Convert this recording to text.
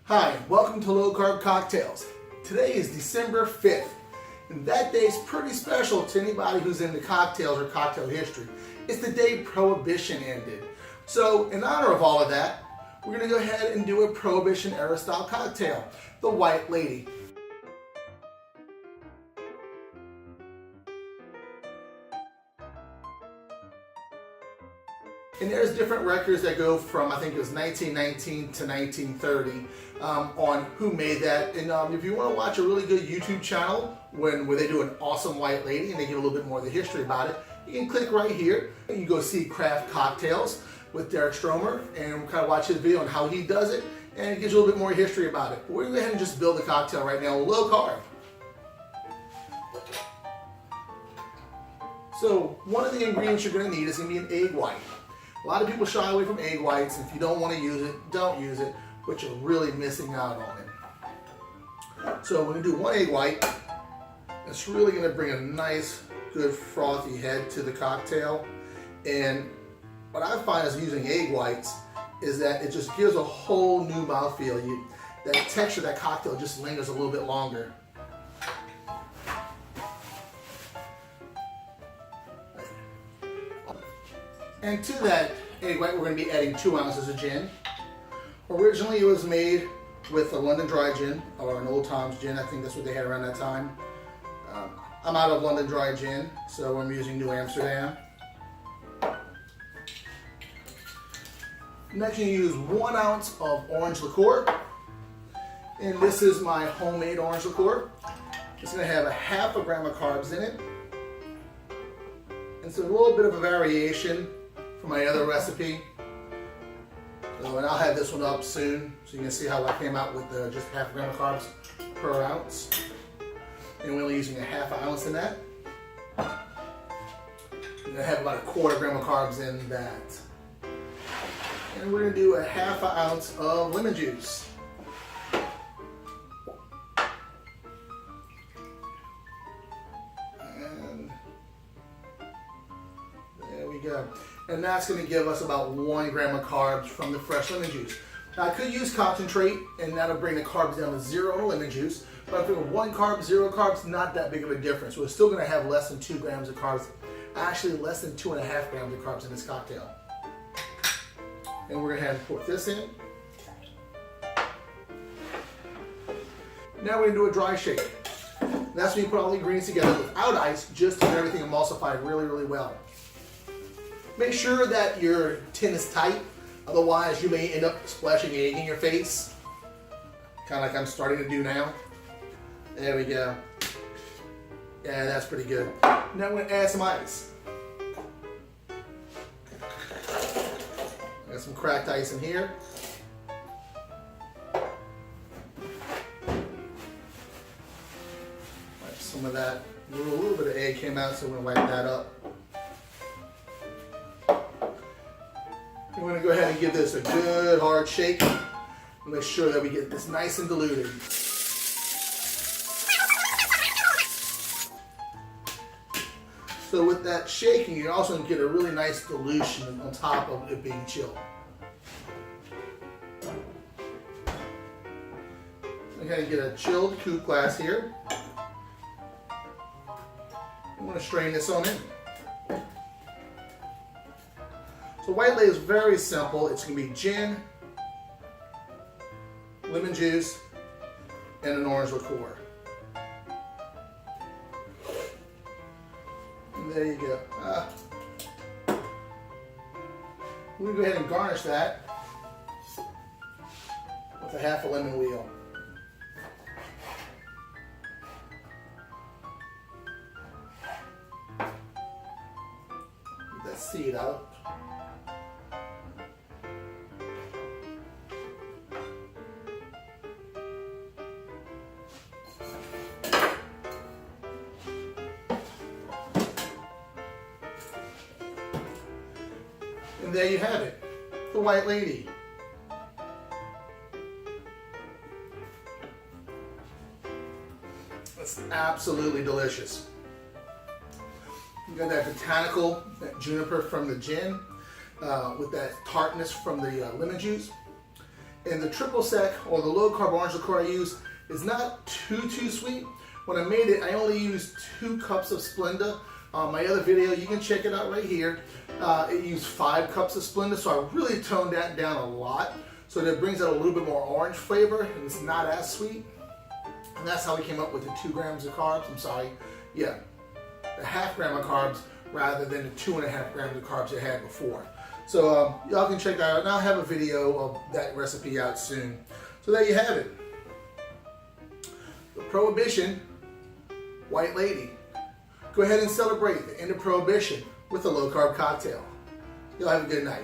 Hi, welcome to Low Carb Cocktails. Today is December 5th, and that day is pretty special to anybody who's into cocktails or cocktail history. It's the day Prohibition ended. So, in honor of all of that, we're going to go ahead and do a Prohibition era style cocktail, the White Lady. And there's different records that go from, I think it was 1919 to 1930 on who made that. And if you want to watch a really good YouTube channel where they do an awesome white lady and they give a little bit more of the history about it, you can click right here and you go see Craft Cocktails with Derek Stromer and kind of watch his video on how he does it, and it gives you a little bit more history about it. But we're going to go ahead and just build the cocktail right now with low carb. So one of the ingredients you're going to need is going to be an egg white. A lot of people shy away from egg whites. If you don't want to use it, don't use it, but you're really missing out on it. So we're going to do one egg white. It's really going to bring a nice, good, frothy head to the cocktail. And what I find is using egg whites is that it just gives a whole new mouthfeel. That texture of that cocktail just lingers a little bit longer. And to that egg white, we're going to be adding 2 ounces of gin. Originally, it was made with a London Dry gin, or an Old Tom's gin. I think that's what they had around that time. I'm out of London Dry gin, so I'm using New Amsterdam. Next, you use 1 ounce of orange liqueur. And this is my homemade orange liqueur. It's going to have a half a gram of carbs in it. And so a little bit of a variation from my other recipe. So, and I'll have this one up soon so you can see how I came out with just half a gram of carbs per ounce. And we're only using a half an ounce in that. And I have about a quarter gram of carbs in that. And we're going to do a half an ounce of lemon juice. And there we go. And that's going to give us about 1 gram of carbs from the fresh lemon juice. Now, I could use concentrate, and that'll bring the carbs down to 0 on the lemon juice. But if it's 1 carb, 0 carbs, not that big of a difference. We're still going to have less than 2 grams of carbs, actually less than 2.5 grams of carbs in this cocktail. And we're going to have to pour this in. Now we're going to do a dry shake. And that's when you put all the ingredients together without ice, just to get everything emulsified really, really well. Make sure that your tin is tight, otherwise you may end up splashing egg in your face. Kind of like I'm starting to do now. There we go. Yeah, that's pretty good. Now we're going to add some ice. Got some cracked ice in here. Wipe some of that. A little bit of egg came out, so we're going to wipe that up. We're going to go ahead and give this a good hard shake and make sure that we get this nice and diluted. So with that shaking, you're also going to get a really nice dilution on top of it being chilled. I'm going to get a chilled coupe glass here. I'm going to strain this on in. So white lady is very simple. It's going to be gin, lemon juice, and an orange liqueur. And there you go. We're going to go ahead and garnish that with a half a lemon wheel. Get that seed out. And there you have it, the White Lady. It's absolutely delicious. You got that botanical, that juniper from the gin, with that tartness from the lemon juice. And the triple sec or the low carb orange liqueur I use is not too sweet. When I made it, I only used 2 cups of Splenda. My other video, you can check it out right here. It used 5 cups of Splenda, so I really toned that down a lot. So that it brings out a little bit more orange flavor, and it's not as sweet. And that's how we came up with the 2 grams of carbs. I'm sorry, yeah, the 1/2 gram of carbs rather than the 2.5 grams of carbs I had before. So y'all can check that out. And I'll have a video of that recipe out soon. So there you have it. The Prohibition White Lady. Go ahead and celebrate the end of Prohibition with a low carb cocktail. Y'all have a good night.